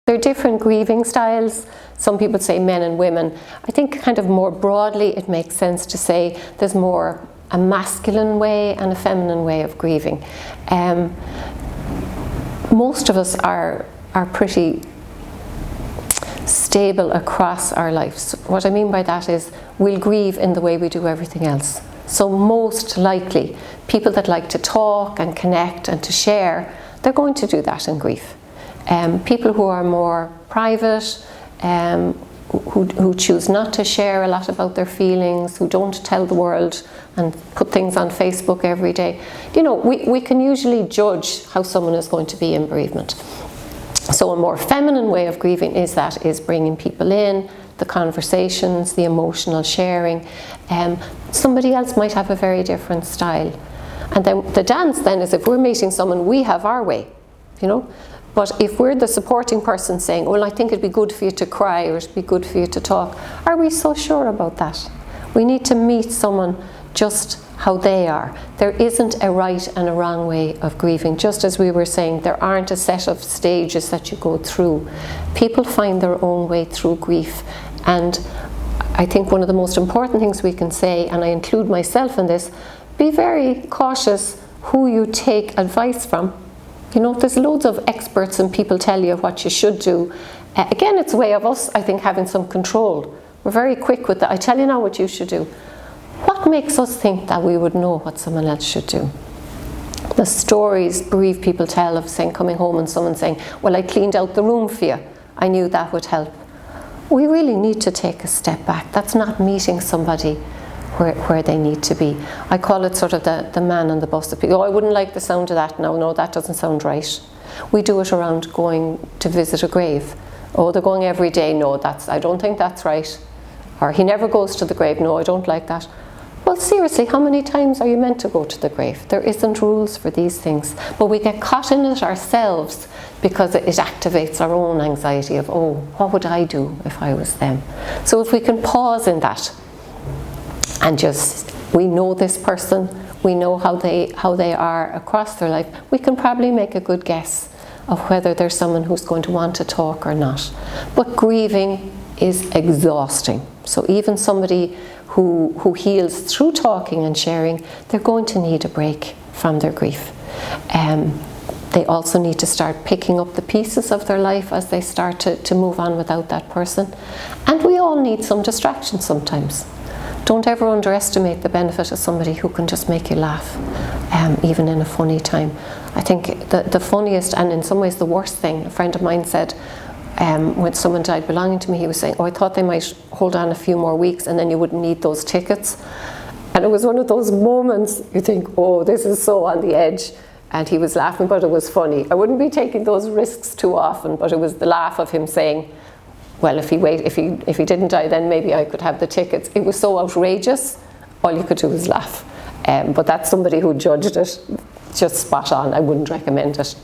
There are different grieving styles. Some people say men and women. I think kind of more broadly it makes sense to say there's more a masculine way and a feminine way of grieving. Most of us are pretty stable across our lives. What I mean by that is we'll grieve in the way we do everything else. So most likely, people that like to talk and connect and to share, they're going to do that in grief. People who are more private, who choose not to share a lot about their feelings, who don't tell the world and put things on Facebook every day. You know, we can usually judge how someone is going to be in bereavement. So a more feminine way of grieving is bringing people in, the conversations, the emotional sharing. Somebody else might have a very different style. And then the dance then is if we're meeting someone, we have our way, you know. But if we're the supporting person saying, well, I think it'd be good for you to cry or it'd be good for you to talk, are we so sure about that? We need to meet someone just how they are. There isn't a right and a wrong way of grieving. Just as we were saying, there aren't a set of stages that you go through. People find their own way through grief. And I think one of the most important things we can say, and I include myself in this, be very cautious who you take advice from. You know, there's loads of experts and people tell you what you should do. Again, it's a way of us, I think, having some control. We're very quick with that. I tell you now what you should do. What makes us think that we would know what someone else should do? The stories bereaved people tell of saying, coming home and someone saying, well, I cleaned out the room for you. I knew that would help. We really need to take a step back. That's not meeting somebody where they need to be. I call it sort of the man on the bus. Oh, I wouldn't like the sound of that. No, that doesn't sound right. We do it around going to visit a grave. Oh, they're going every day. No, I don't think that's right. Or he never goes to the grave. No, I don't like that. Well, seriously, how many times are you meant to go to the grave? There isn't rules for these things. But we get caught in it ourselves because it activates our own anxiety of, oh, what would I do if I was them? So if we can pause in that and just, we know this person, we know how they are across their life, we can probably make a good guess of whether there's someone who's going to want to talk or not. But grieving is exhausting. So even somebody who heals through talking and sharing, they're going to need a break from their grief. They also need to start picking up the pieces of their life as they start to move on without that person. And we all need some distraction sometimes. Don't ever underestimate the benefit of somebody who can just make you laugh, even in a funny time. I think the funniest and in some ways the worst thing, a friend of mine said, when someone died belonging to me, he was saying, oh, I thought they might hold on a few more weeks and then you wouldn't need those tickets. And it was one of those moments you think, oh, this is so on the edge. And he was laughing, but it was funny. I wouldn't be taking those risks too often, but it was the laugh of him saying, well, if he didn't die, then maybe I could have the tickets. It was so outrageous, all you could do was laugh. But that's somebody who judged it just spot on. I wouldn't recommend it.